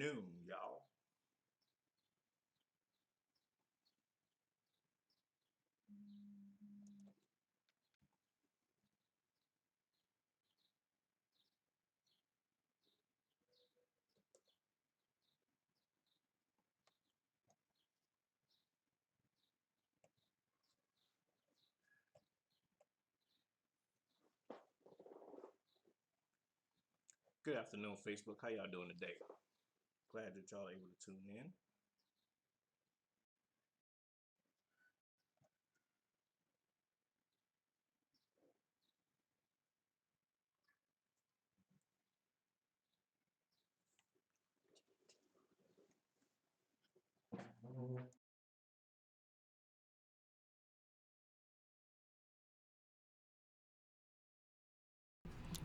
afternoon, y'all. Good afternoon, Facebook. How y'all doing today? Glad that y'all able to tune in.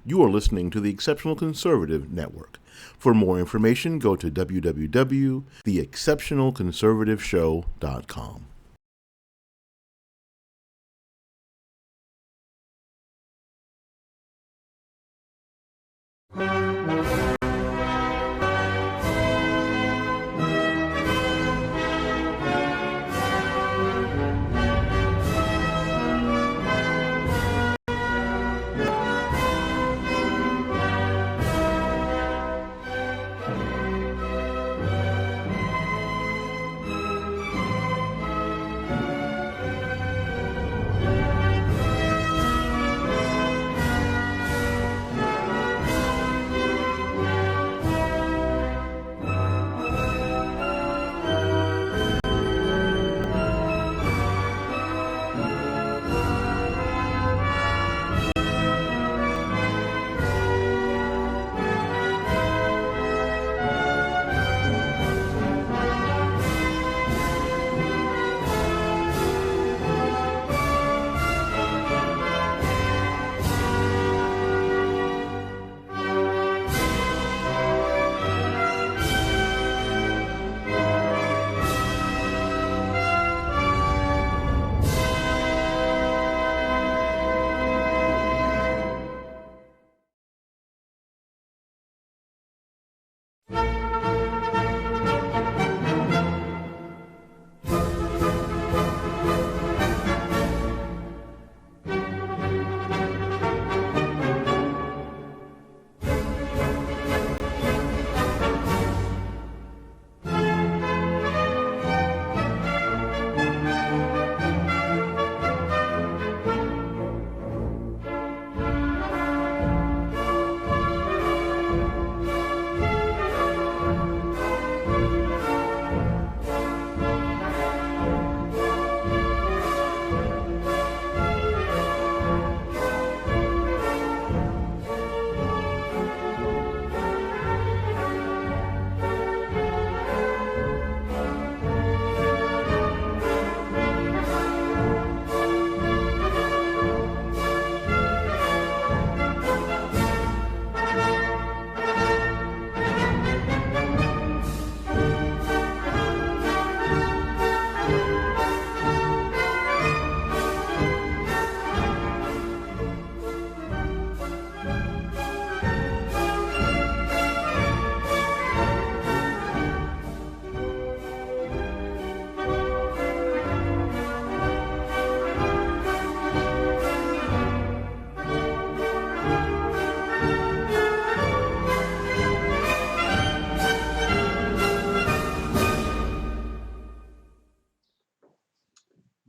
You are listening to the Exceptional Conservative Network. For more information, go to www.theexceptionalconservativeshow.com.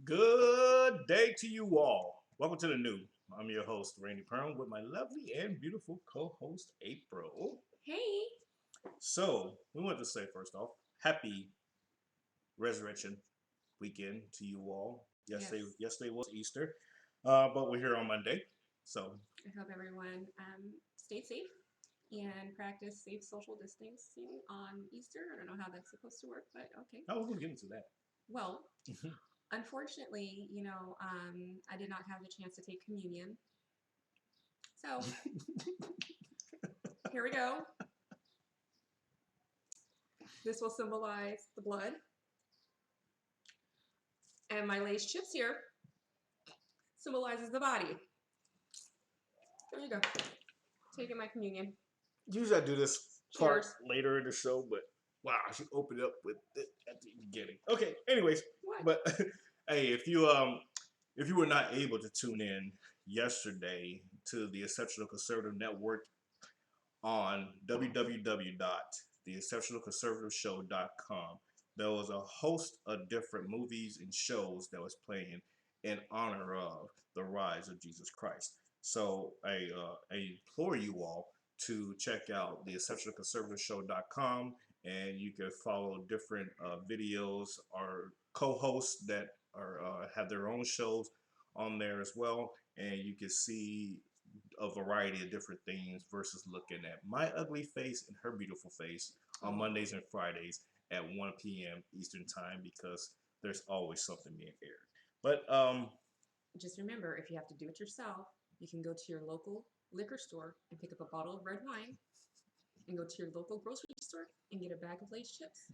Good day to you all. Welcome to the new. I'm your host, Randy&April, with my lovely and beautiful co-host, April. Hey. So, we wanted to say first off, happy Resurrection weekend to you all. Yesterday was Easter, but we're here on Monday. So, I hope everyone stayed safe and practice safe social distancing on Easter. I don't know how that's supposed to work, but okay. I was going to get into that. Well, unfortunately, I did not have the chance to take communion. So, here we go. This will symbolize the blood. And my Lay's chips here symbolizes the body. There you go. Taking my communion. Usually I do this part later in the show, but Wow, she opened up with it at the beginning. Okay, anyways, What? but hey, if you were not able to tune in yesterday to the Exceptional Conservative Network on www.theexceptionalconservativeshow.com, there was a host of different movies and shows that was playing in honor of the rise of Jesus Christ. So I implore you all to check out the exceptionalconservativeshow.com, and you can follow different videos or co-hosts that are have their own shows on there as well, and you can see a variety of different things versus looking at my ugly face and her beautiful face on Mondays and Fridays at 1 p.m. Eastern time, because there's always something being aired. But Just remember, if you have to do it yourself, you can go to your local liquor store and pick up a bottle of red wine, and go to your local grocery store and get a bag of Lay's chips,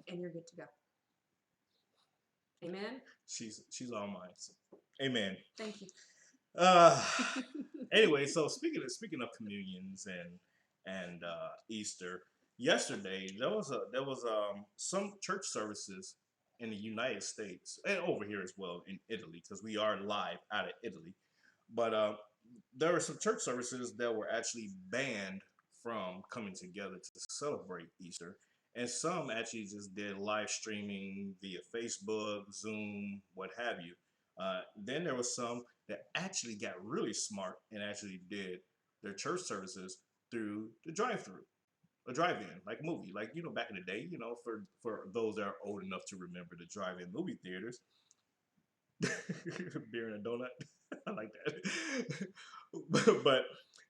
and you're good to go. Amen. she's all mine. So, amen. Thank you. Anyway, so speaking of communions and Easter, yesterday there was some church services in the United States and over here as well in Italy, because we are live out of Italy. But there were some church services that were actually banned from coming together to celebrate Easter, and some actually just did live streaming via Facebook, Zoom, what have you. Then there was some that actually got really smart and actually did their church services through the drive-through, a drive-in, like movie, like back in the day, for those that are old enough to remember the drive-in movie theaters. Beer and a donut. I like that. But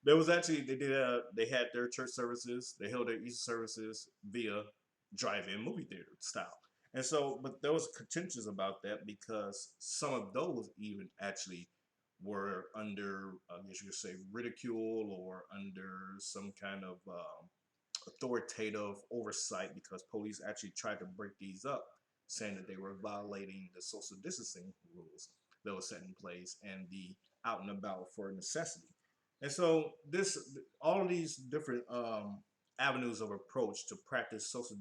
there was actually they had their church services, they held their Easter services via drive-in movie theater style. And so, but there was contentions about that because some of those even actually were under, I guess you could say, ridicule or under some kind of authoritative oversight, because police actually tried to break these up, saying that they were violating the social distancing rules that were set in place and the out and about for necessity. And so all of these different avenues of approach to practice social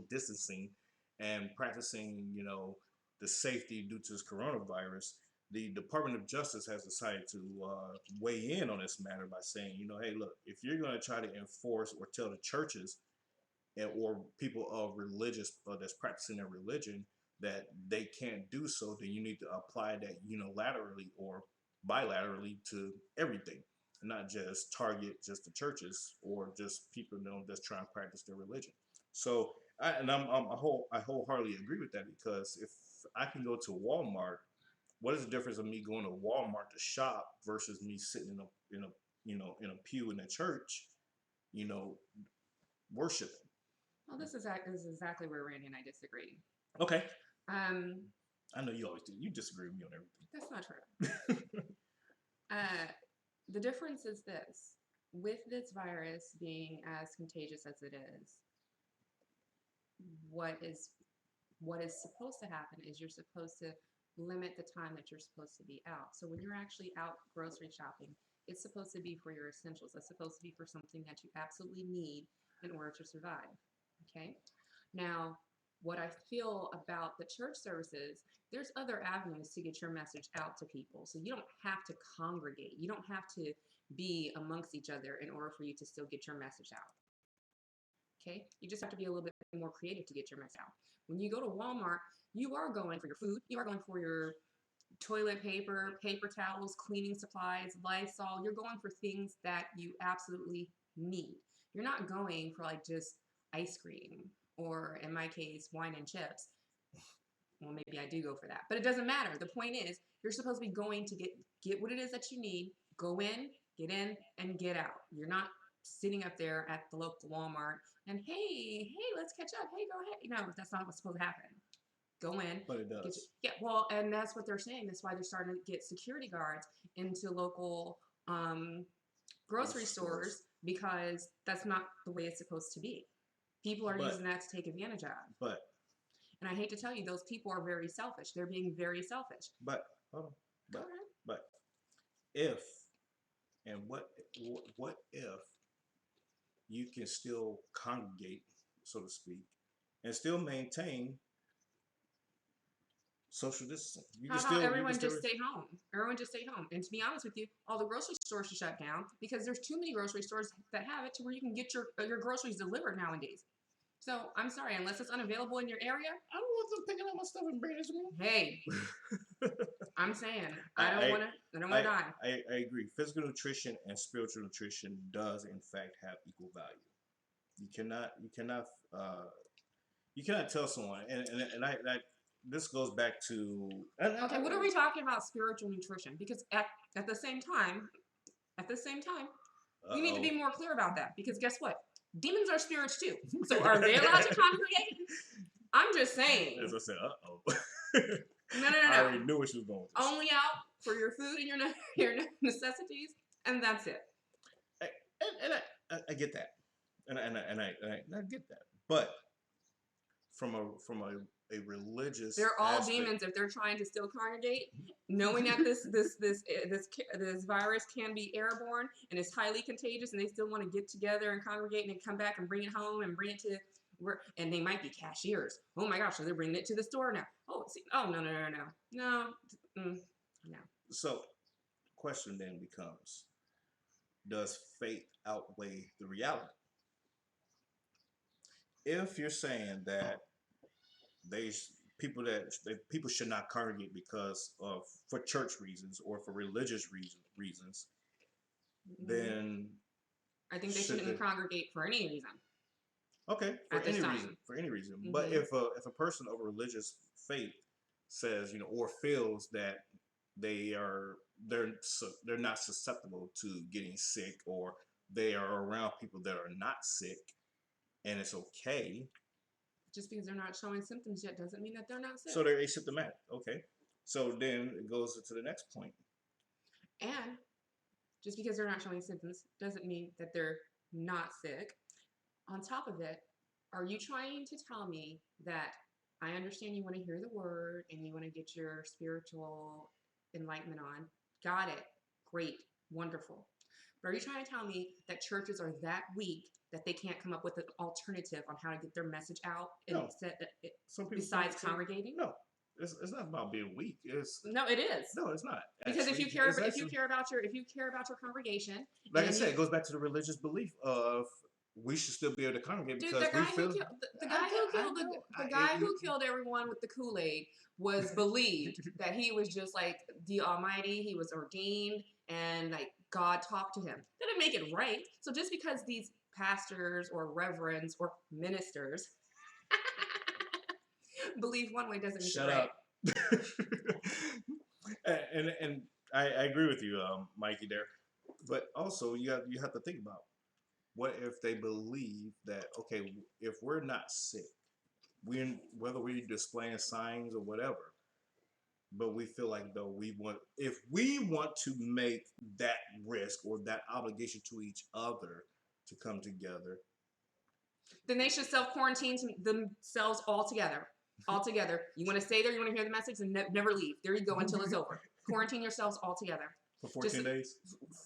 distancing and practicing, the safety due to this coronavirus. The Department of Justice has decided to weigh in on this matter by saying, hey, look, if you're going to try to enforce or tell the churches or people of religious that's practicing their religion that they can't do so, then you need to apply that unilaterally or bilaterally to everything, not just target just the churches or just people that's trying to practice their religion. So I wholeheartedly agree with that, because if I can go to Walmart, what is the difference of me going to Walmart to shop versus me sitting in a pew in a church, you know, worshiping? Well, this is exactly where Randy and I disagree. Okay. Um, I know you always do. You disagree with me on everything. That's not true. The difference is this: with this virus being as contagious as it is, what is supposed to happen is you're supposed to limit the time that you're supposed to be out. So when you're actually out grocery shopping, it's supposed to be for your essentials. It's supposed to be for something that you absolutely need in order to survive. Okay. Now, what I feel about the church services, there's other avenues to get your message out to people. So you don't have to congregate. You don't have to be amongst each other in order for you to still get your message out. Okay. You just have to be a little bit more creative to get your message out. When you go to Walmart, you are going for your food. You are going for your toilet paper, paper towels, cleaning supplies, Lysol. You're going for things that you absolutely need. You're not going for like just ice cream, or in my case, wine and chips. Well, maybe I do go for that, but it doesn't matter. The point is, you're supposed to be going to get what it is that you need, go in, and get out. You're not sitting up there at the local Walmart and hey, let's catch up. Hey, go ahead. No, that's not what's supposed to happen. Go in. But it does. Well, and that's what they're saying. That's why they're starting to get security guards into local grocery stores, because that's not the way it's supposed to be. People are using that to take advantage of. And I hate to tell you, those people are very selfish. They're being very selfish. But hold on. But if and what if you can still congregate so to speak, and still maintain social distancing. How about everyone just stay home? Everyone just stay home. And to be honest with you, all the grocery stores are shut down because there's too many grocery stores that have it to where you can get your groceries delivered nowadays. So I'm sorry, unless it's unavailable in your area. I don't want them picking up my stuff and bringing it to me. Hey, I'm saying I don't want to die. I agree. Physical nutrition and spiritual nutrition does in fact have equal value. You cannot tell someone, and I this goes back to okay. What are we talking about spiritual nutrition? Because at the same time, we need to be more clear about that. Because guess what? Demons are spirits too. So are they allowed to congregate? I'm just saying. As I said, No. I already knew what she was going with. Only out for your food and your necessities, and that's it. I get that, and I get that, but from a religious, they're all demons if they're trying to still congregate, knowing that this virus can be airborne and is highly contagious, and they still want to get together and congregate and then come back and bring it home and bring it to where, and they might be cashiers. Oh my gosh, so they're bringing it to the store now. Oh, see, oh no. So, question then becomes: does faith outweigh the reality? If you're saying that people should not congregate because of for church reasons or for religious reasons, then I think they shouldn't congregate for any reason. Okay, for any reason. Mm-hmm. But if a person of religious faith says, or feels that they're not susceptible to getting sick, or they are around people that are not sick, and it's okay. Just because they're not showing symptoms yet doesn't mean that they're not sick. So they're asymptomatic. Okay. So then it goes to the next point. And just because they're not showing symptoms doesn't mean that they're not sick. On top of it, are you trying to tell me that I understand you want to hear the word and you want to get your spiritual enlightenment on? Got it. Great. Wonderful. But are you trying to tell me that churches are that weak that they can't come up with an alternative on how to get their message out besides congregating? No, it's not about being weak. No, it is. No, it's not. Because if you care about your congregation, like I said, it goes back to the religious belief of we should still be able to congregate because the guy who killed everyone with the Kool-Aid was believed that he was just like the Almighty. He was ordained and like God talked to him. Didn't make it right. So just because these pastors or reverends or ministers believe one way doesn't make it right. and I agree with you, Mikey, there. But also you have to think about what if they believe that if we're not sick, whether we're displaying signs or whatever, but we feel like though if we want to make that risk or that obligation to each other to come together, then they should self-quarantine themselves altogether. You want to stay there, you want to hear the message, and never leave. There you go until it's over. Quarantine yourselves all together. For 14 days?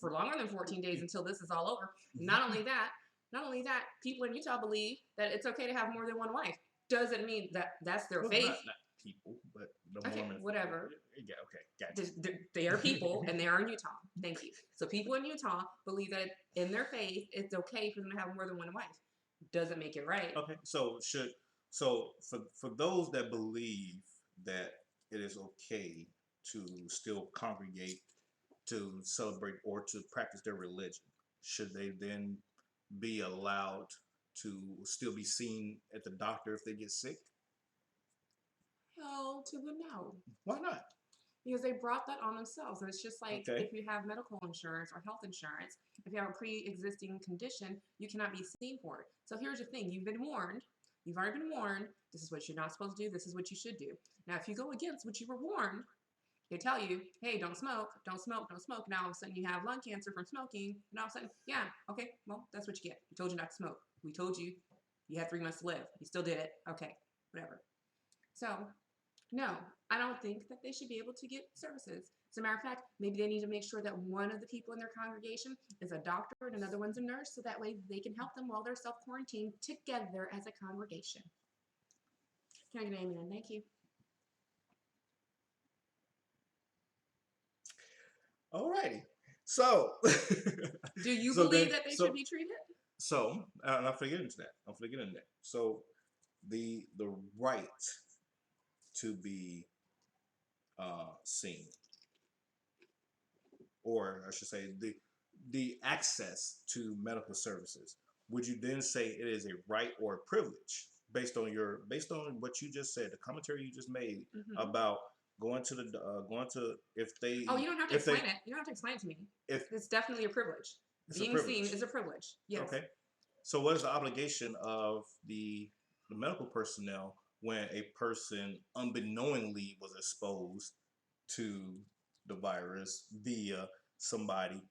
For longer than 14 days until this is all over. Not only that, people in Utah believe that it's okay to have more than one wife. Doesn't mean that that's their faith. Not people, but the Mormons. Whatever. Yeah, okay, gotcha. They are people, and they are in Utah. Thank you. So people in Utah believe that in their faith, it's okay for them to have more than one wife. Doesn't make it right. Okay, so for those that believe that it is okay to still congregate, to celebrate, or to practice their religion, should they then be allowed to still be seen at the doctor if they get sick? Hell to the no. Why not? Because they brought that on themselves. And it's just like if you have medical insurance or health insurance, if you have a pre-existing condition, you cannot be seen for it. So here's the thing. You've been warned. You've already been warned. This is what you're not supposed to do. This is what you should do. Now, if you go against what you were warned, they tell you, hey, don't smoke, don't smoke, don't smoke. Now all of a sudden you have lung cancer from smoking. And all of a sudden, yeah, okay, well, that's what you get. We told you not to smoke. We told you you had 3 months to live. You still did it. Okay, whatever. So, no, I don't think that they should be able to get services. As a matter of fact, maybe they need to make sure that one of the people in their congregation is a doctor and another one's a nurse, so that way they can help them while they're self-quarantined together as a congregation. Can I get an amen? Thank you. Alrighty. So, do you so believe then, that they so, should be treated? So, and I'll forget into that. I'll forget into that. So, the right to be seen, or I should say, the access to medical services. Would you then say it is a right or a privilege based on what you just said, the commentary you just made about going to if they you don't have to explain it. You don't have to explain it to me. If it's definitely a privilege. Being seen is a privilege. Yes. Okay. So what is the obligation of the medical personnel when a person unbeknowingly was exposed to the virus via somebody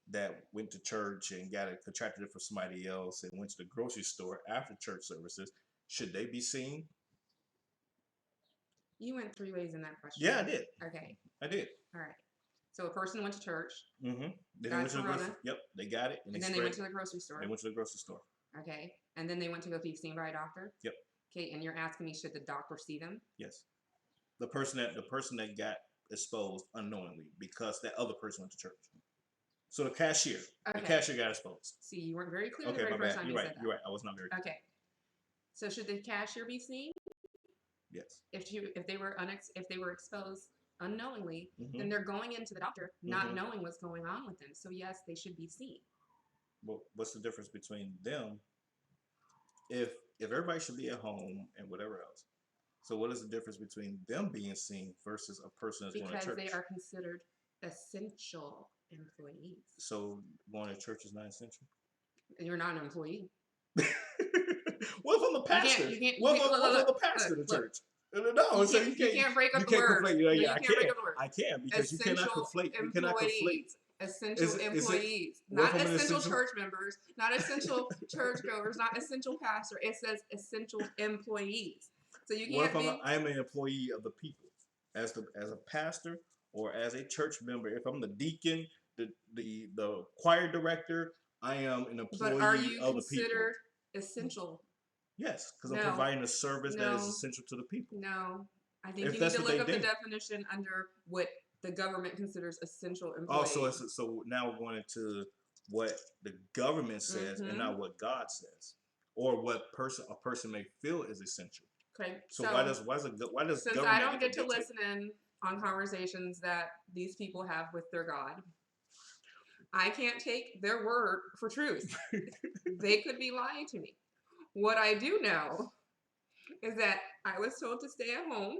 that went to church and contracted it from somebody else and went to the grocery store after church services? Should they be seen? You went 3 ways in that question. Yeah, I did. Okay. I did. All right. So a person went to church. Mm-hmm. Then Got they went to the corona. grocery. Yep, they got it. And then they went to the grocery store. They went to the grocery store. Okay. And then they went to go be seen by a doctor. Yep. Okay. And you're asking me, should the doctor see them? Yes. The person that got exposed unknowingly because that other person went to church. So the cashier got exposed. See, you weren't very clear okay, the very my first bad. time You're you right. said that. You're right. I was not very clear. Okay. So should the cashier be seen? Yes. If they were exposed unknowingly, then they're going into the doctor not knowing what's going on with them. So yes, they should be seen. Well, what's the difference between them? If everybody should be at home and whatever else. So what is the difference between them being seen versus a person that's going to church? Because they are considered essential employees. So going to church is not essential? You're not an employee. What if I'm a pastor? What if I'm a pastor of the church? No, so you can't break up the word. Yeah, I can. I can because you cannot conflate. You cannot conflate. Essential employees, not essential church members, not essential churchgoers, not essential pastor. It says essential employees. So you can't. What if I'm an employee of the people, as a pastor or as a church member? If I'm the deacon, the choir director, I am an employee of the people. But are you considered essential? Yes, because I'm providing a service that is essential to the people. No, I think you need to look up the definition under what the government considers essential employees. Oh, so now we're going into what the government says and not what God says, or what a person may feel is essential. Okay. So why does since government I don't get to listen in on conversations that these people have with their God, I can't take their word for truth. They could be lying to me. What I do know is that I was told to stay at home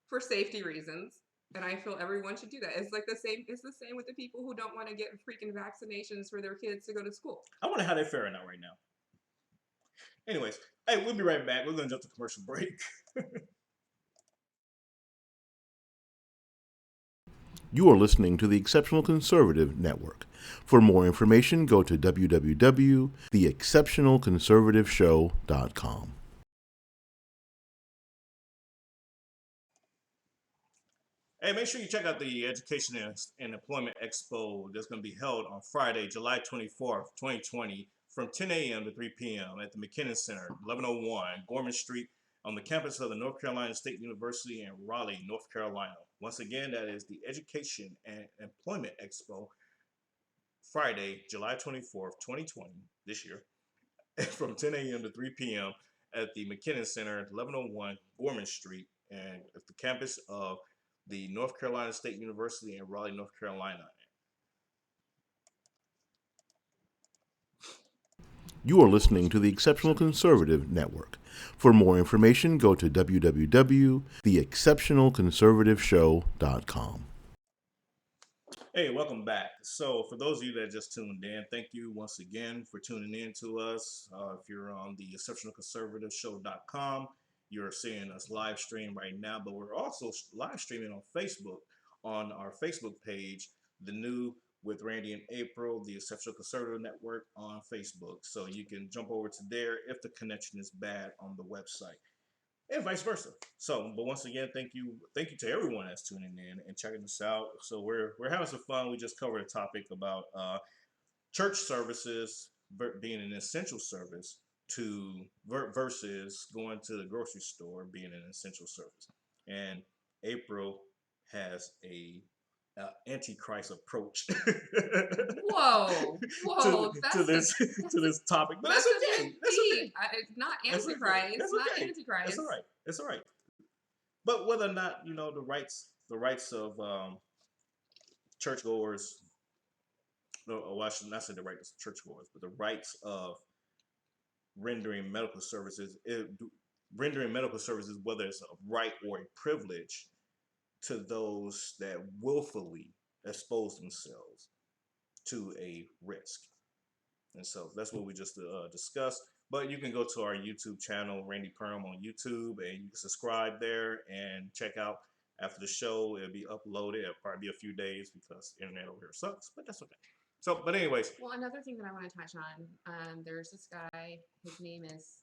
for safety reasons, and I feel everyone should do that. It's like the same. It's the same with the people who don't want to get freaking vaccinations for their kids to go to school. I wonder how they're faring out right now. Anyways, hey, we'll be right back. We're going to jump to commercial break. You are listening to the Exceptional Conservative Network. For more information, go to www.theexceptionalconservativeshow.com. Hey, make sure you check out the Education and Employment Expo that's going to be held on Friday, July 24th, 2020, from 10 a.m. to 3 p.m. at the McKinnon Center, 1101 Gorman Street, on the campus of the North Carolina State University in Raleigh, North Carolina. Once again, that is the Education and Employment Expo, Friday, July 24th, 2020, this year, from 10 a.m. to 3 p.m. at the McKinnon Center, 1101 Gorman Street, and at the campus of the North Carolina State University in Raleigh, North Carolina. You are listening to the Exceptional Conservative Network. For more information, go to www.theexceptionalconservativeshow.com. Hey, welcome back. So for those of you that just tuned in, thank you once again for tuning in to us. If you're on the exceptionalconservativeshow.com, you're seeing us live stream right now, but we're also live streaming on Facebook on our Facebook page, The New with Randy and April, the Exceptional Conservative Network on Facebook. So you can jump over to there if the connection is bad on the website. and vice versa. So, but once again, thank you to everyone that's tuning in and checking us out. So we're having some fun. We just covered a topic about church services being an essential service versus going to the grocery store being an essential service. And April has a antichrist approach Whoa, to whoa, to this that's to a, this topic, but that's that's a okay. bit That's okay. deep. It's not That's okay. antichrist, That's not okay. That's all antichrist. right. That's all right. But whether or not the rights of churchgoers, no, well, I should not say the rights of churchgoers, but the rights of rendering medical services, rendering medical services, whether it's a right or a privilege, to those that willfully expose themselves to a risk. And so that's what we just discussed. But you can go to our YouTube channel, Randy Perm on YouTube, and you can subscribe there and check out after the show. It'll be uploaded. It'll probably be a few days because the internet over here sucks, but that's okay. So, but anyways, Well, another thing that I want to touch on, there's this guy. His name is.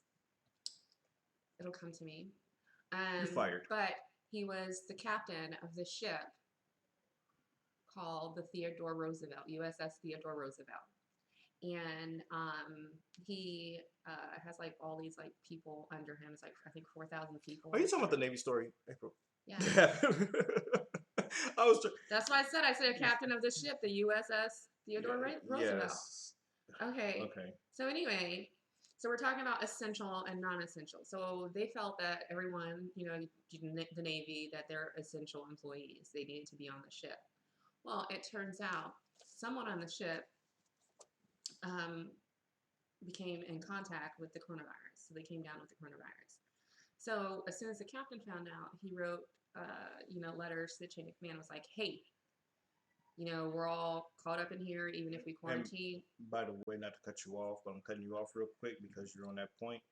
It'll come to me. you're fired. But he was the captain of the ship called the Theodore Roosevelt, USS Theodore Roosevelt. And he has like all these like people under him. It's like I think 4,000 people. Are you talking about the Navy story, April? Yeah. I was. That's why I said a captain of the ship, the USS Theodore Roosevelt. Yes. Okay. Okay. So anyway, so we're talking about essential and non-essential. So they felt that everyone, the Navy, that they're essential employees. They needed to be on the ship. Well, it turns out someone on the ship became in contact with the coronavirus. So they came down with the coronavirus. So as soon as the captain found out, he wrote, letters to the chain of command. Was like, hey, we're all caught up in here, even if we quarantine. And by the way, not to cut you off, but I'm cutting you off real quick because you're on that point.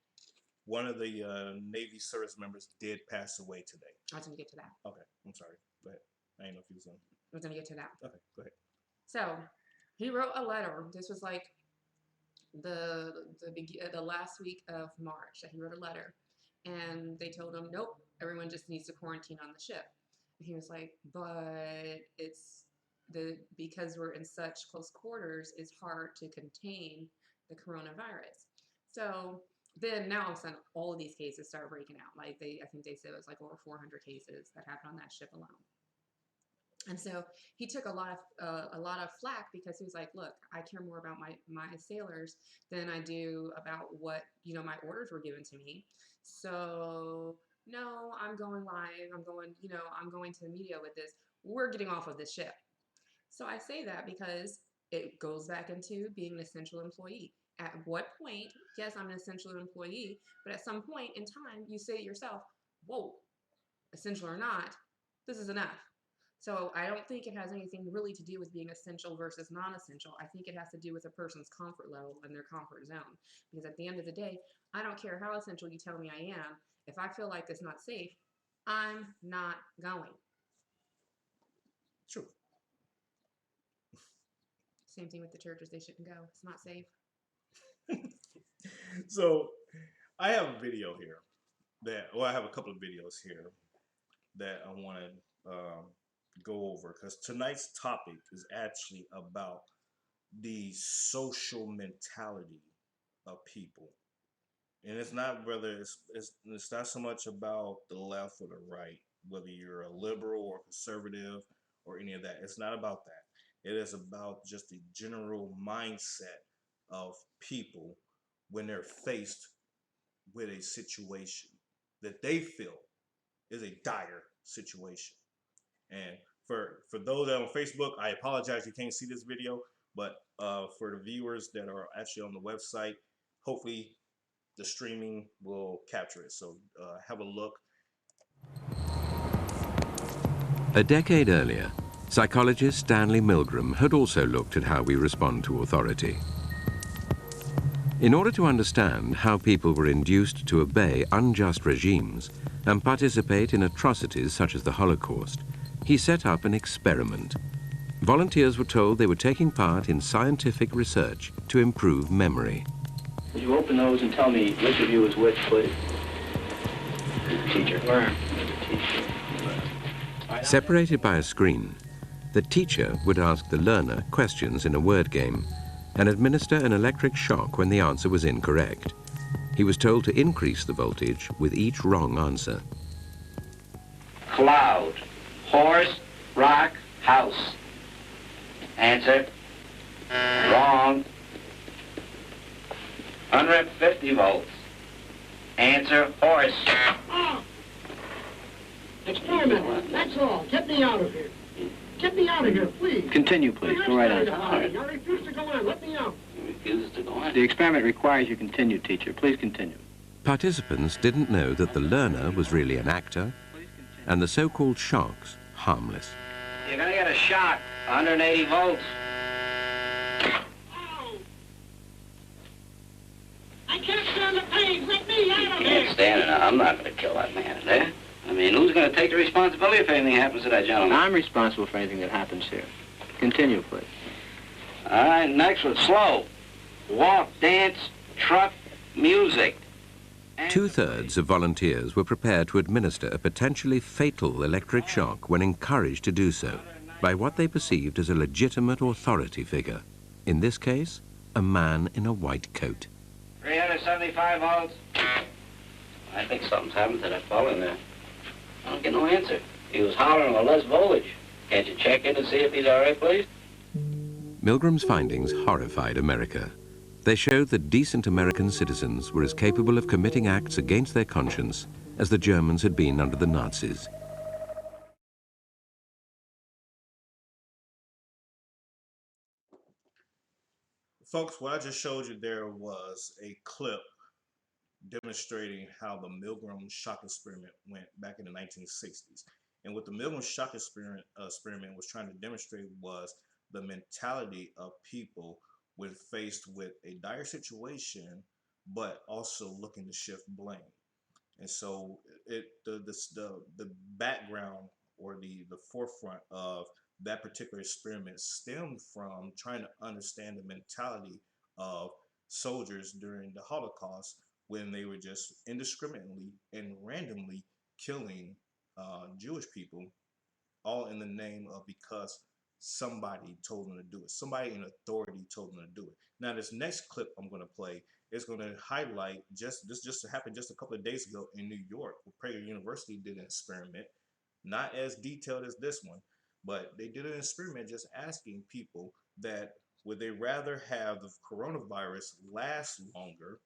One of the Navy service members did pass away today. I was going to get to that. Okay, I'm sorry. Go ahead. I didn't know if you was on. I was going to get to that. Okay, go ahead. So he wrote a letter. This was like the last week of March that he wrote a letter. And they told him, nope, everyone just needs to quarantine on the ship. And he was like, but because we're in such close quarters, it's hard to contain the coronavirus. So then now all of a sudden, all of these cases start breaking out. Like I think they said it was like over 400 cases that happened on that ship alone. And so he took a lot of flack because he was like, look, I care more about my sailors than I do about what, my orders were given to me. So no, I'm going live. I'm going to the media with this. We're getting off of this ship. So I say that because it goes back into being an essential employee. At what point, yes, I'm an essential employee, but at some point in time, you say to yourself, whoa, essential or not, this is enough. So I don't think it has anything really to do with being essential versus non-essential. I think it has to do with a person's comfort level and their comfort zone. Because at the end of the day, I don't care how essential you tell me I am. If I feel like it's not safe, I'm not going. True. Same thing with the churches. They shouldn't go. It's not safe. So I have a video here I have a couple of videos here that I want to go over because tonight's topic is actually about the social mentality of people. And it's not whether it's not so much about the left or the right, whether you're a liberal or conservative or any of that. It's not about that. It is about just the general mindset of people when they're faced with a situation that they feel is a dire situation. And for those that are on Facebook, I apologize you can't see this video, but for the viewers that are actually on the website, hopefully the streaming will capture it. So have a look. A decade earlier, psychologist Stanley Milgram had also looked at how we respond to authority. In order to understand how people were induced to obey unjust regimes and participate in atrocities such as the Holocaust, he set up an experiment. Volunteers were told they were taking part in scientific research to improve memory. Would you open those and tell me which of you is which, please? Teacher. Where? Teacher. Separated by a screen, the teacher would ask the learner questions in a word game and administer an electric shock when the answer was incorrect. He was told to increase the voltage with each wrong answer. Cloud. Horse. Rock. House. Answer. Wrong. 150 volts. Answer. Horse. Oh. Experiment. That's all. Get me out of here. Get me out of here, please. Continue, please. Go right on. I refuse to go on. Let me out. You refuse to go on? The experiment requires you continue, teacher. Please continue. Participants didn't know that the learner was really an actor and the so-called shocks harmless. You're gonna get a shock. 180 volts. Oh. I can't stand the pain. Let me out of here. Can't stand it. I'm not gonna kill that man there. I mean, who's gonna take the responsibility if anything happens to that gentleman? I'm responsible for anything that happens here. Continue, please. All right, next one. Slow. Walk, dance, truck, music. Two-thirds of volunteers were prepared to administer a potentially fatal electric shock when encouraged to do so by what they perceived as a legitimate authority figure. In this case, a man in a white coat. 375 volts. I think something's happened to that fellow in there. I don't get no answer. He was hollering for less voltage. Can't you check in to see if he's all right, please? Milgram's findings horrified America. They showed that decent American citizens were as capable of committing acts against their conscience as the Germans had been under the Nazis. Folks, what I just showed you there was a clip demonstrating how the Milgram shock experiment went back in the 1960s. And what the Milgram shock experiment was trying to demonstrate was the mentality of people when faced with a dire situation, but also looking to shift blame. And so the background or the forefront of that particular experiment stemmed from trying to understand the mentality of soldiers during the Holocaust when they were just indiscriminately and randomly killing Jewish people, all in the name of because somebody told them to do it. Somebody in authority told them to do it. Now, this next clip I'm going to play is going to highlight this just happened just a couple of days ago in New York, where Prager University did an experiment, not as detailed as this one, but they did an experiment just asking people that would they rather have the coronavirus last longer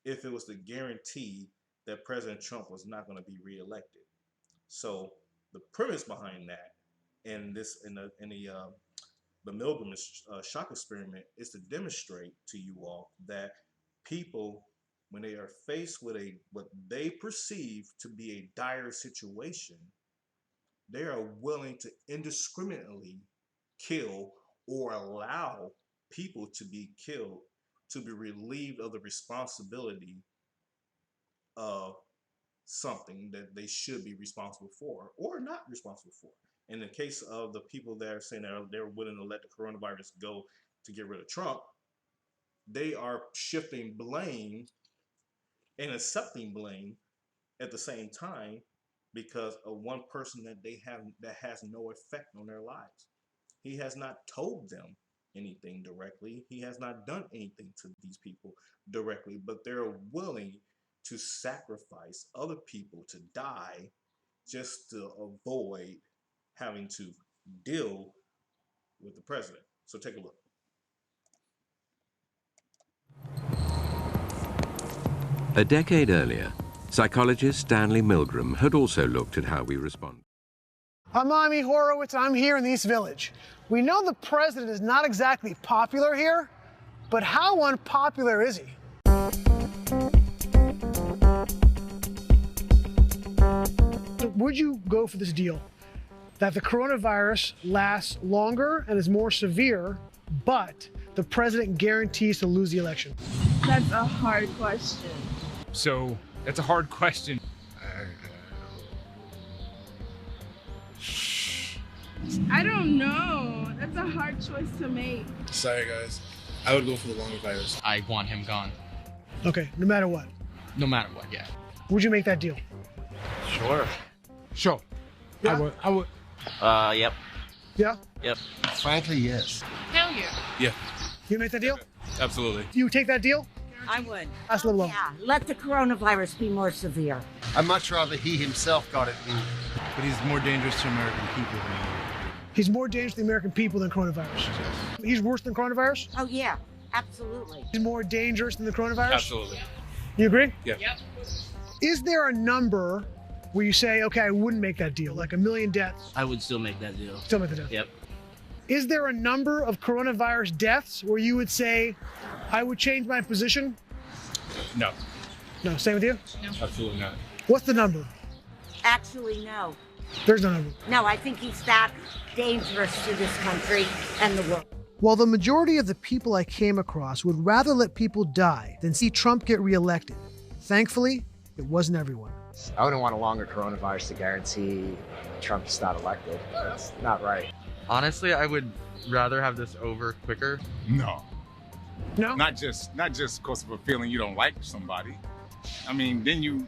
if it was to guarantee that President Trump was not going to be reelected. So the premise behind that and the Milgram shock experiment is to demonstrate to you all that people, when they are faced with what they perceive to be a dire situation, they are willing to indiscriminately kill or allow people to be killed to be relieved of the responsibility of something that they should be responsible for or not responsible for. In the case of the people that are saying that they're willing to let the coronavirus go to get rid of Trump, they are shifting blame and accepting blame at the same time because of one person that they have that has no effect on their lives. He has not told them anything directly. He has not done anything to these people directly, but they're willing to sacrifice other people to die just to avoid having to deal with the president. So take a look. A decade earlier, psychologist Stanley Milgram had also looked at how we respond. I'm Ami Horowitz. I'm here in the East Village. We know the president is not exactly popular here, but how unpopular is he? Would you go for this deal that the coronavirus lasts longer and is more severe, but the president guarantees to lose the election? That's a hard question. So, that's a hard question. I don't know. That's a hard choice to make. Sorry, guys. I would go for the longer virus. I want him gone. Okay, no matter what. No matter what, yeah. Would you make that deal? Sure. Sure. Yeah. I would. Yep. Yeah? Yep. Frankly, yes. Hell yeah. Yeah, You make that deal? absolutely. You take that deal? I would. That's a little low. Yeah, let the coronavirus be more severe. I'd much rather he himself got it in. But he's more dangerous to American people than He's more dangerous to the American people than coronavirus. He's worse than coronavirus? Oh, yeah, absolutely. He's more dangerous than the coronavirus? Absolutely. You agree? Yeah. Yep. Is there a number where you say, okay, I wouldn't make that deal, like 1 million deaths? I would still make that deal. Still make the deal. Yep. Is there a number of coronavirus deaths where you would say, I would change my position? No, No, same with you? absolutely not. What's the number? Actually, no. There's no number. No, I think he's that dangerous to this country and the world. While the majority of the people I came across would rather let people die than see Trump get reelected, thankfully, it wasn't everyone. I wouldn't want a longer coronavirus to guarantee Trump's not elected. That's not right. Honestly, I would rather have this over quicker. No. No? Not just because of a feeling you don't like somebody. I mean, then you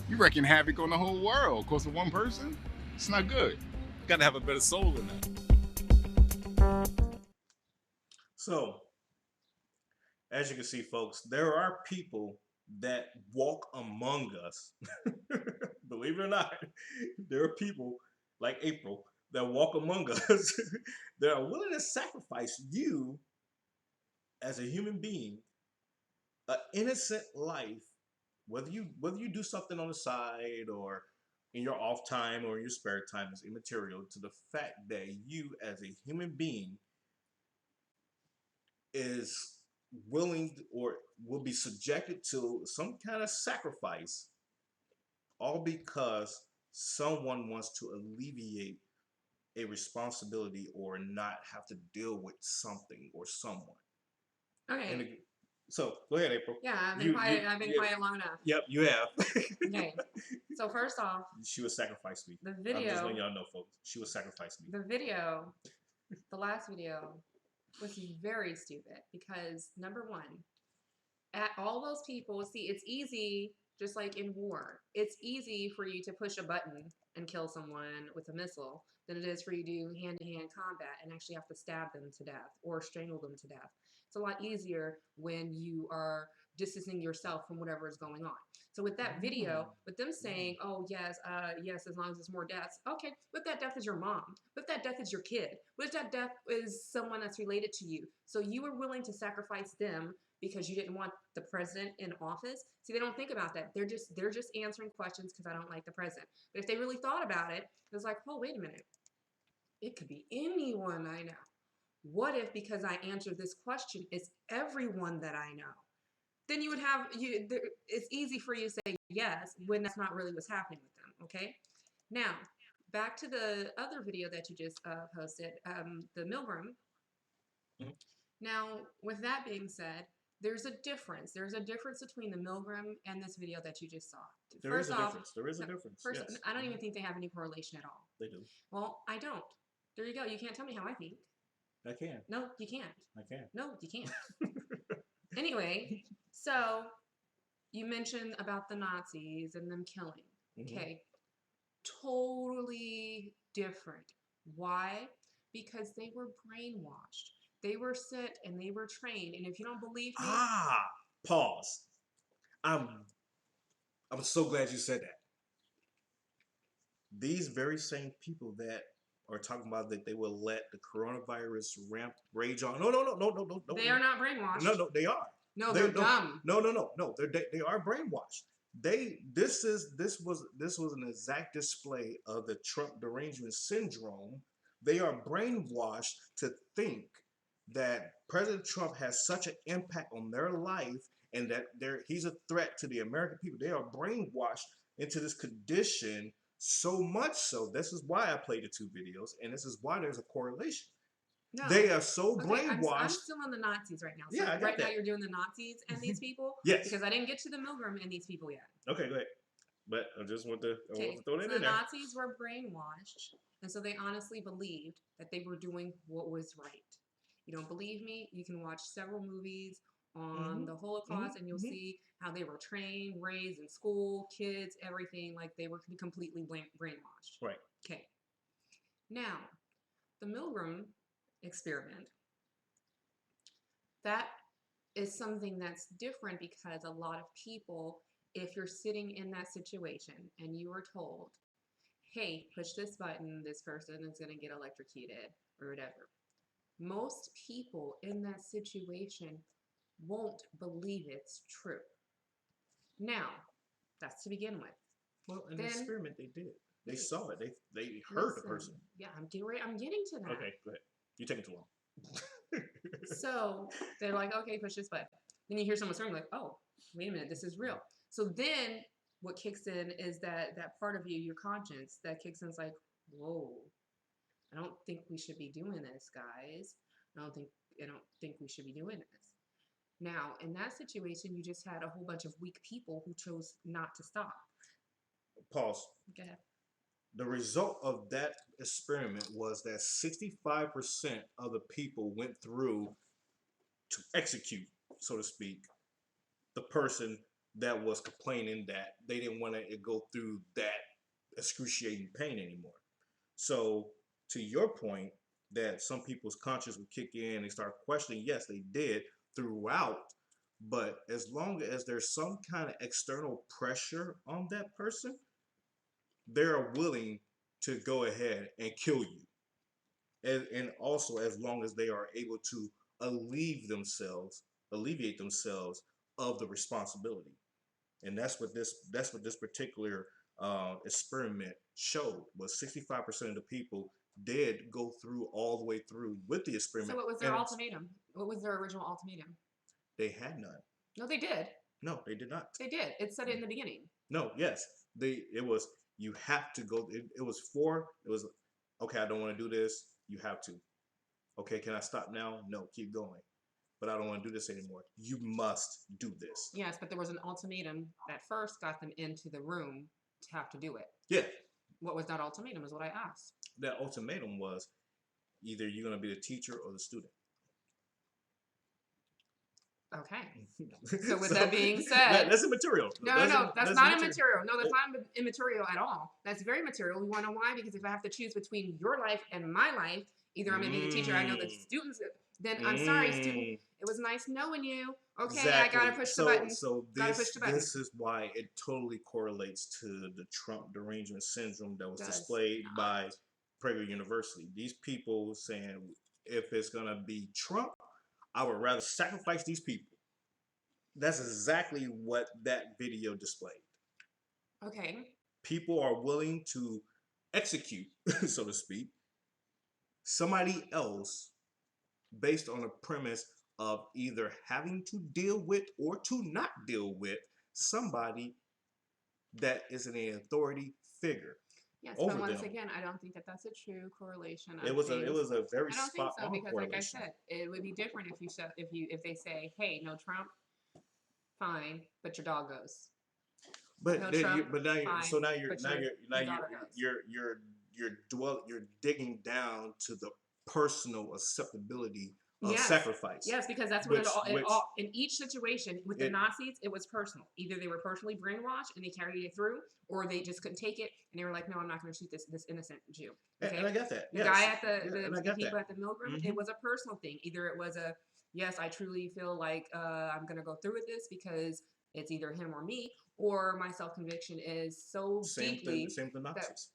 wreaking havoc on the whole world because of one person. It's not good. You got to have a better soul than that. So, as you can see, folks, there are people that walk among us. Believe it or not, there are people like April that walk among us that are willing to sacrifice you as a human being, an innocent life, whether you do something on the side or in your off time or in your spare time is immaterial to the fact that you as a human being is willing or will be subjected to some kind of sacrifice, all because someone wants to alleviate a responsibility or not have to deal with something or someone. Okay. And so go ahead, April. Yeah, I've been quiet long enough. Yep, you have. Okay. So first off, she would sacrifice me. The video. I'm just letting y'all know, folks. She would sacrifice me. The last video was very stupid because number one, at all those people, see, it's easy, just like in war, it's easy for you to push a button and kill someone with a missile than it is for you to do hand-to-hand combat and actually have to stab them to death or strangle them to death. It's a lot easier when you are distancing yourself from whatever is going on. So with that video, with them saying, oh, yes, as long as there's more deaths. Okay, what if that death is your mom? What if that death is your kid? What if that death is someone that's related to you? So you were willing to sacrifice them because you didn't want the president in office? See, they don't think about that. They're just answering questions because I don't like the president. But if they really thought about it, it's like, oh, wait a minute. It could be anyone I know. What if, because I answered this question, it's everyone that I know? Then you would have, it's easy for you to say yes when that's not really what's happening with them, okay? Now, back to the other video that you just posted, the Milgram. Mm-hmm. Now, with that being said, there's a difference. There's a difference between the Milgram and this video that you just saw. There is a difference. First, yes. I don't even think they have any correlation at all. They do. Well, I don't. There you go. You can't tell me how I think. I can. No, you can't. I can. No, you can't. Anyway, so you mentioned about the Nazis and them killing. Mm-hmm. Okay. Totally different. Why? Because they were brainwashed. They were sent and they were trained. And if you don't believe me... Pause. I'm so glad you said that. These very same people that are talking about that they will let the coronavirus rage on. No. They are not brainwashed. No, they are. No, they're dumb. No. They are brainwashed. This was an exact display of the Trump derangement syndrome. They are brainwashed to think that President Trump has such an impact on their life and that he's a threat to the American people. They are brainwashed into this condition. So much so, this is why I played the two videos, and this is why there's a correlation. No. They are so brainwashed. I'm still on the Nazis right now. So yeah, right now you're doing the Nazis and these people? Yes. Because I didn't get to the Milgram and these people yet. Okay, go ahead. But I just want to throw that in there. The Nazis were brainwashed, and so they honestly believed that they were doing what was right. You don't believe me? You can watch several movies on the Holocaust, and you'll see how they were trained, raised in school, kids, everything, like they were completely brainwashed. Right. Okay. Now, the Milgram experiment, that is something that's different because a lot of people, if you're sitting in that situation and you are told, hey, push this button, this person is going to get electrocuted or whatever, most people in that situation won't believe it's true. Now, that's to begin with. Well, in the experiment they did. They saw it. They heard the person. Yeah, I'm getting to that. Okay, go ahead. You're taking too long. So they're like, okay, push this button. Then you hear someone scream like, oh, wait a minute, this is real. So then what kicks in is that part of you, your conscience, that kicks in is like, whoa, I don't think we should be doing this, guys. I don't think we should be doing this. Now, in that situation, you just had a whole bunch of weak people who chose not to stop. Pause. Go ahead. The result of that experiment was that 65% of the people went through to execute, so to speak, the person that was complaining that they didn't want to go through that excruciating pain anymore. So to your point that some people's conscience would kick in and start questioning, yes, they did throughout, but as long as there's some kind of external pressure on that person, they're willing to go ahead and kill you. And also as long as they are able to alleviate themselves of the responsibility. And that's what this particular experiment showed, was 65% of the people did go through all the way through with the experiment. So what was their ultimatum? What was their original ultimatum? They had none. No, they did. No, they did not. They did. It said it in the beginning. No, yes. It was, you have to go, it was, okay, I don't want to do this. You have to. Okay, can I stop now? No, keep going. But I don't want to do this anymore. You must do this. Yes, but there was an ultimatum that first got them into the room to have to do it. Yeah. What was that ultimatum is what I asked. That ultimatum was either you're going to be the teacher or the student. Okay. So with that being said, that's immaterial. No, that's not immaterial. No, that's not immaterial at all. That's very material. We want to know why? Because if I have to choose between your life and my life, either I'm going to be the teacher. I know the students. Then I'm sorry, student. It was nice knowing you. Okay, exactly. I gotta push the button. So this is why it totally correlates to the Trump derangement syndrome that was displayed by Prager University. These people saying, if it's gonna be Trump, I would rather sacrifice these people. That's exactly what that video displayed. Okay. People are willing to execute, so to speak, somebody else based on a premise of either having to deal with or to not deal with somebody that is an authority figure. Yes, but once again, I don't think that that's a true correlation. It was a very I don't spot think so, on because correlation. like I said, it would be different if they say, hey, no Trump, fine, but your dog goes. But no then Trump, now you're digging down to the personal acceptability of sacrifice. Yes, because that's what in each situation with the Nazis, it was personal. Either they were personally brainwashed and they carried it through, or they just couldn't take it and they were like, "No, I'm not going to shoot this innocent Jew." Okay? And I get that. The guy at the people at the Milgram, it was a personal thing. Either it was a yes, I truly feel like I'm going to go through with this because it's either him or me, or my self conviction is so deeply. Same with the Nazis.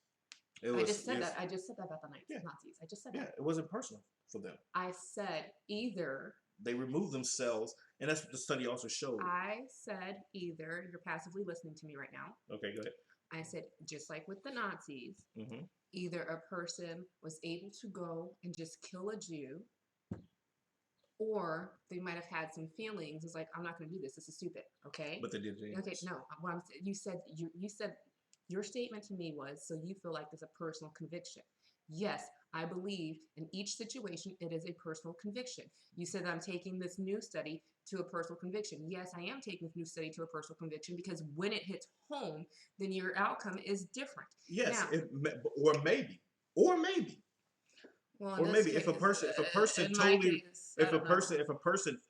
I just said that about the Nazis. I just said that. It wasn't personal for them. I said either they removed themselves, and that's what the study also showed. I said either you're passively listening to me right now. Okay, go ahead. I said just like with the Nazis, either a person was able to go and just kill a Jew, or they might have had some feelings. It's like, I'm not going to do this. This is stupid. Okay. But they did it. Okay. No. What you said your statement to me was, so you feel like there's a personal conviction. Yes, I believe in each situation it is a personal conviction. You said I'm taking this new study to a personal conviction. Yes, I am taking this new study to a personal conviction because when it hits home, then your outcome is different. Yes, or maybe. Well, or maybe if a person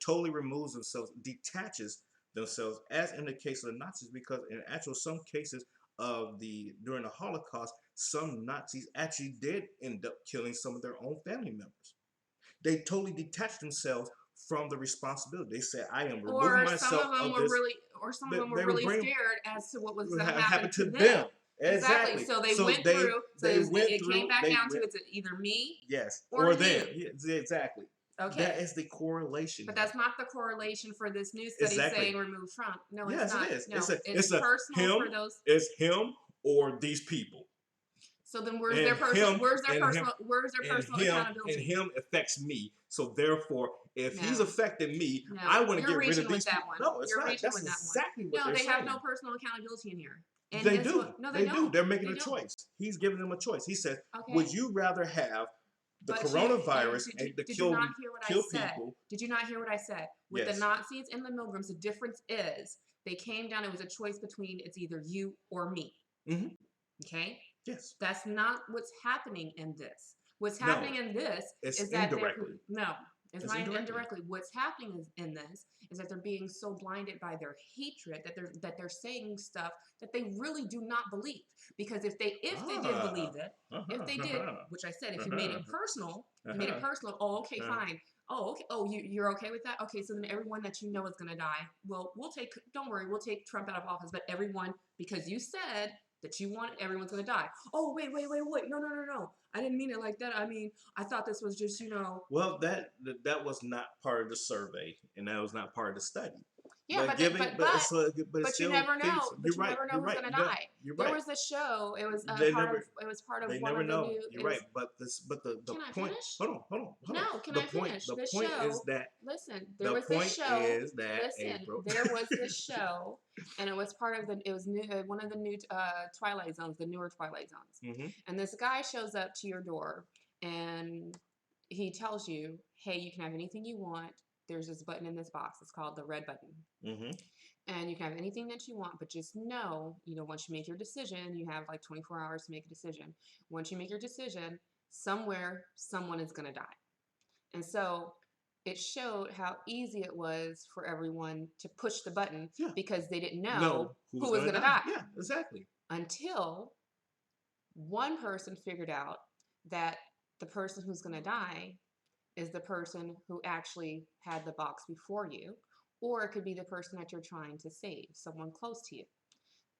totally removes themselves, detaches themselves, as in the case of the Nazis, because in actual some cases of during the Holocaust, some Nazis actually did end up killing some of their own family members. They totally detached themselves from the responsibility. They said, "I am removing myself of this." Some of them were really scared as to what was going to happen to them. them. Exactly. So they went through. It came back down to it's either me, yes, or them. you. Yeah, exactly. Okay. That is the correlation. But that's not the correlation for this new study saying remove Trump. No, it's yes, not. It is. No, it's personal him, for those. It's him or these people. So then where's their personal accountability? And him affects me. So therefore, if he's affecting me, I want to get rid of these people. No, it's not. That's exactly what they're saying. No, they have no personal accountability in here. And they do. No, they don't. They're making a choice. He's giving them a choice. He says, would you rather have the coronavirus and to kill people? Did you not hear what I said? With the Nazis and the Milgrams, the difference is they came down, it was a choice between it's either you or me. Mm-hmm. Okay? Yes. That's not what's happening in this. What's happening in this is that it's not indirectly. What's happening in this is that they're being so blinded by their hatred that they're saying stuff that they really do not believe. Because if they did believe it, if they did, which I said, if you made it personal, oh, okay, fine. Oh, okay. Oh, you're okay with that? Okay, so then everyone that you know is going to die. Well, don't worry, we'll take Trump out of office, but everyone, because you said that you want everyone's going to die. Oh, wait. No. I didn't mean it like that. I mean, I thought this was just, Well, that was not part of the survey, and that was not part of the study. Yeah, but you never know. But you never know who's going to die. There was a show. It was part of one of the new. You're right, but the point. Hold on. No, can I finish? The point is that. Listen, there was this show. Listen, there was this show, and it was part of one of the new Twilight Zones, the newer Twilight Zones. Mm-hmm. And this guy shows up to your door, and he tells you, "Hey, you can have anything you want. There's this button in this box. It's called the red button. Mm-hmm. And you can have anything that you want, but just know, once you make your decision, you have like 24 hours to make a decision. Once you make your decision, somewhere, someone is going to die." And so it showed how easy it was for everyone to push the button because they didn't know who was going to die. Yeah, exactly. Until one person figured out that the person who's going to die is the person who actually had the box before you, or it could be the person that you're trying to save, someone close to you.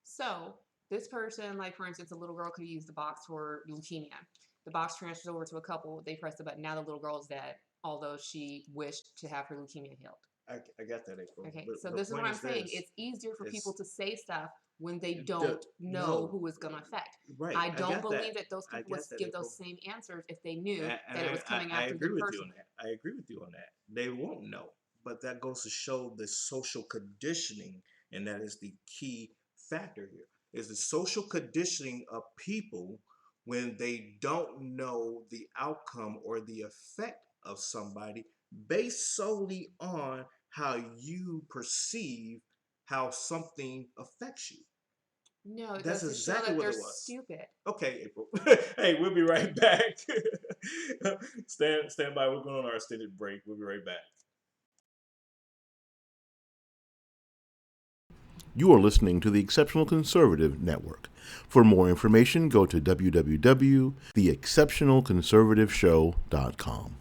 So this person, like for instance, a little girl could use the box for leukemia. The box transfers over to a couple, they press the button, now the little girl is dead, although she wished to have her leukemia healed. I got that, April. Okay, so this is what I'm saying. It's easier for people to say stuff when they don't know who it's going to affect. Right. I don't believe that those people would give those same answers if they knew that it was coming after the person. I agree with you on that. They won't know. But that goes to show the social conditioning, and that is the key factor here, is the social conditioning of people when they don't know the outcome or the effect of somebody based solely on how you perceive how something affects you. No, that's exactly what it was. Stupid. Okay, April. Hey, we'll be right back. Stand by. We're going on our extended break. We'll be right back. You are listening to the Exceptional Conservative Network. For more information, go to www.theexceptionalconservativeshow.com.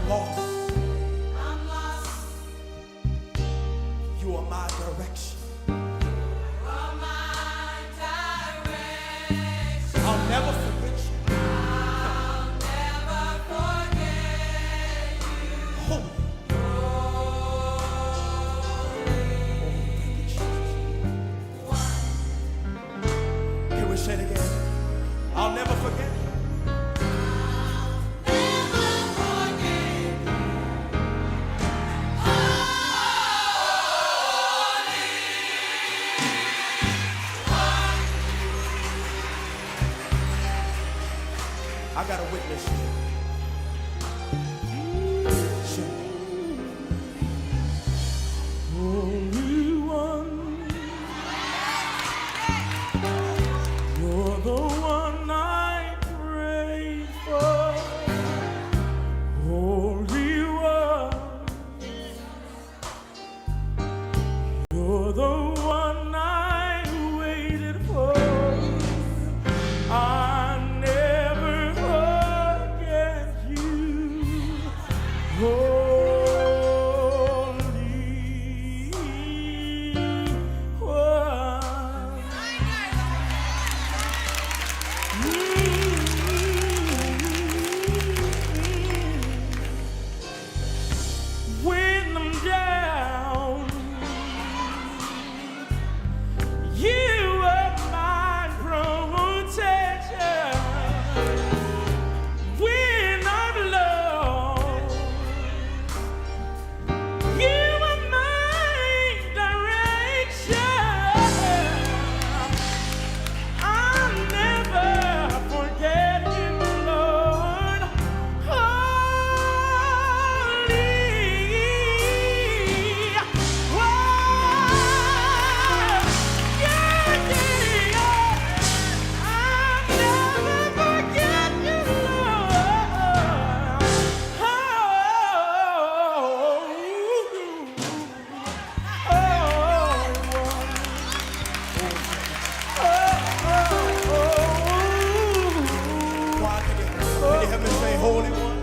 lost. You are my direction. I'll never forget you. Holy. Can we say it again? I'll never forget. I got a witness here. Holy One, you're the one I pray for. Holy One, you're the one I waited for. I never forget you. Holy One. When I'm down, you are my protection. When I'm lost, you are my direction. I'll never forget you, Lord. Holy One. Yeah, yeah. I'll never forget you, Lord. Can you help me say Holy One?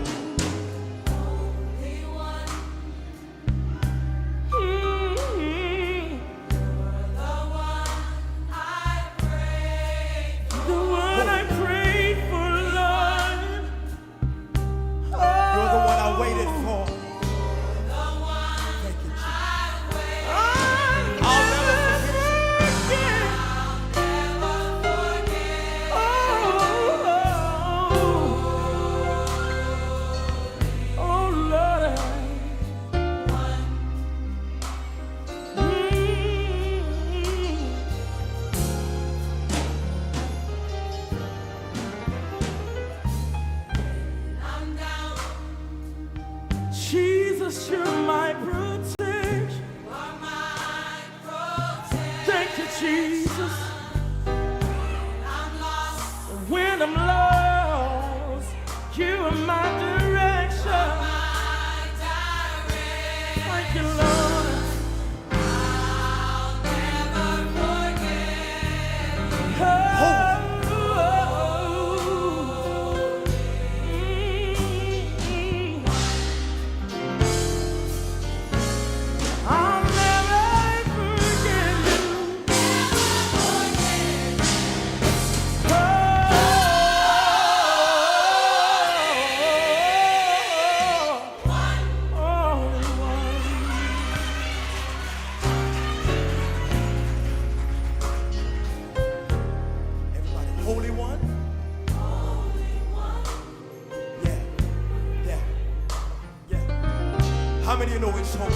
The one I prayed for, Lord. You're the one I waited for. Thank you, Jesus. I'll never forget. Oh, Lord. Jesus, you're my protection. Thank you, Jesus. When I'm lost, you are my direction. Thank you, Lord. I'll never forget you. Everybody, Holy One. Yeah, yeah, yeah. How many of you know it's holy?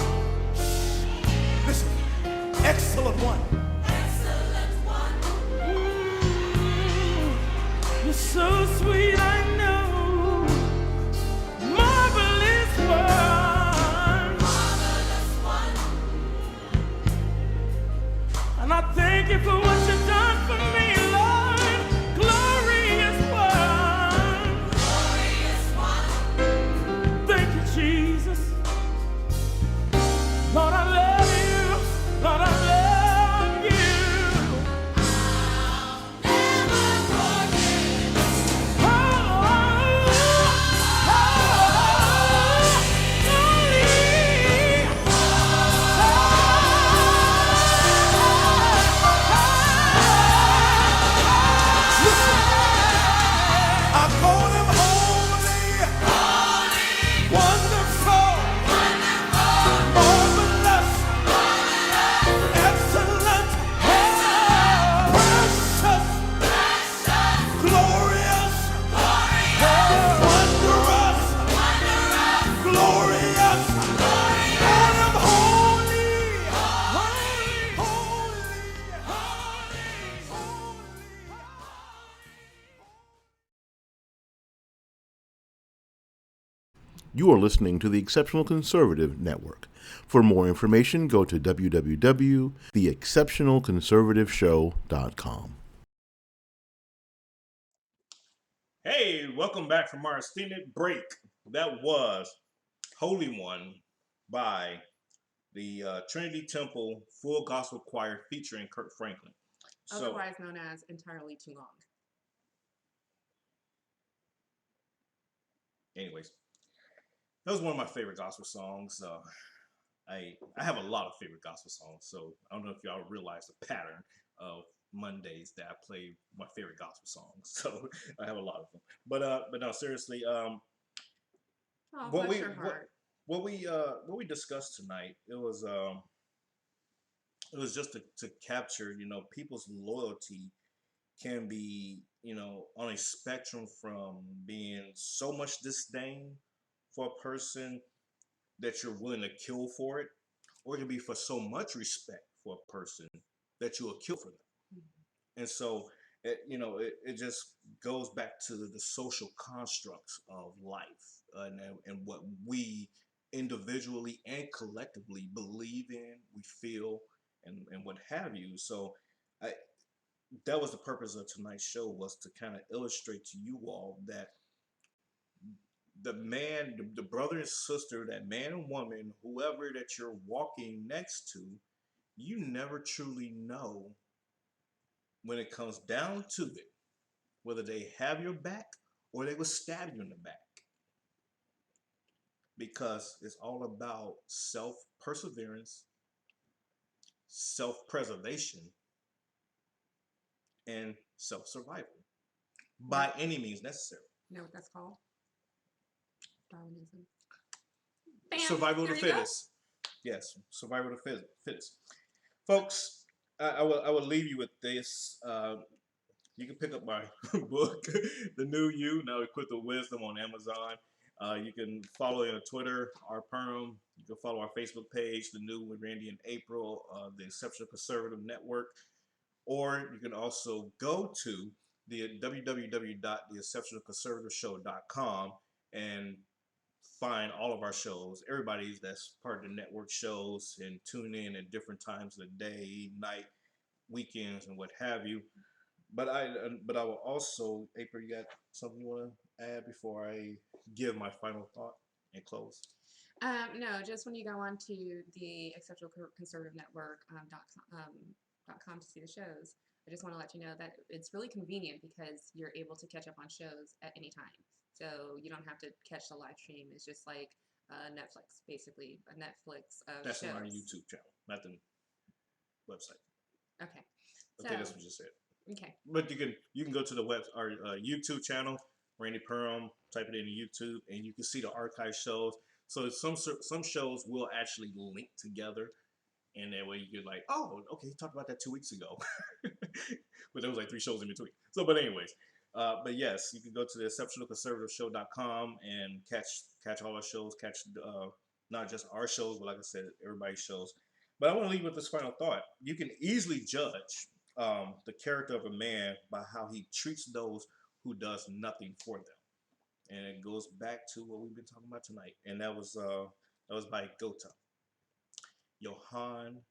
Listen, excellent one. You're so sweet, I know. Marvelous one. And I thank you for what you've done for me, Lord. Glorious one. Thank you, Jesus. Lord, I love you. Lord, I love you. I'll never forget. Oh, You are listening to the Exceptional Conservative Network. For more information, go to www.theexceptionalconservativeshow.com. Hey, welcome back from our extended break. That was Holy One by the Trinity Temple Full Gospel Choir featuring Kirk Franklin. So, Otherwise known as Entirely Too Long. anyways, that was one of my favorite gospel songs. I have a lot of favorite gospel songs, so I don't know if y'all realize the pattern of Mondays that I play my favorite gospel songs. So I have a lot of them. But no, seriously, Oh, what bless we your heart. what we discussed tonight, it was just to capture, people's loyalty can be, on a spectrum from being so much disdain for a person that you're willing to kill for it, or it can be for so much respect for a person that you will kill for them. And so, it just goes back to the social constructs of life, and what we individually and collectively believe in, we feel, and what have you. So, I, that was the purpose of tonight's show, was to kind of illustrate to you all that the man, the brother and sister, that man and woman, whoever that you're walking next to, you never truly know when it comes down to it, whether they have your back or they will stab you in the back. Because it's all about self-perseverance, self-preservation, and self-survival by any means necessary. You know what that's called? Darwinism. Survival of the fittest. Yes, survival of the fittest. Folks, I will leave you with this. You can pick up my book, The New You, Now Equipped with Wisdom, on Amazon. You can follow me on Twitter, rperm. You can follow our Facebook page, The New with Randy and April, the Exceptional Conservative Network. Or you can also go to the www.theexceptionalconservativeshow.com and find all of our shows, everybody's that's part of the network shows, and tune in at different times of the day, night, weekends, and what have you. But I will also, April, you got something you want to add before I give my final thought and close? No, just when you go on to the Exceptional Conservative Network .com to see the shows, I just want to let you know that it's really convenient because you're able to catch up on shows at any time. So you don't have to catch the live stream. It's just like Netflix, basically a Netflix of That's shows. on our YouTube channel, not the website. Okay. I think that's what you said. Okay. But you can go to the our YouTube channel, Randy Perham, type it into YouTube, and you can see the archive shows. So some shows will actually link together, and that way you get like, oh, okay, he talked about that 2 weeks ago, but there was like 3 shows in between. So, but anyways, but yes, you can go to the exceptionalconservativeshow.com and catch all our shows, catch not just our shows, but like I said, everybody's shows. But I want to leave with this final thought. You can easily judge the character of a man by how he treats those who does nothing for them. And it goes back to what we've been talking about tonight. And that was by Goethe. Johann,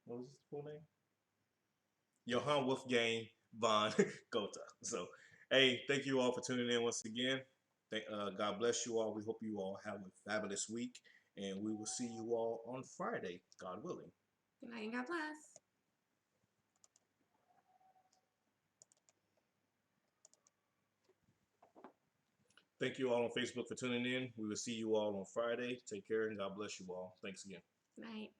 what was his full name? Johann Wolfgang von Goethe. So, hey, thank you all for tuning in once again. God bless you all. We hope you all have a fabulous week. And we will see you all on Friday, God willing. Good night and God bless. Thank you all on Facebook for tuning in. We will see you all on Friday. Take care and God bless you all. Thanks again. Good night.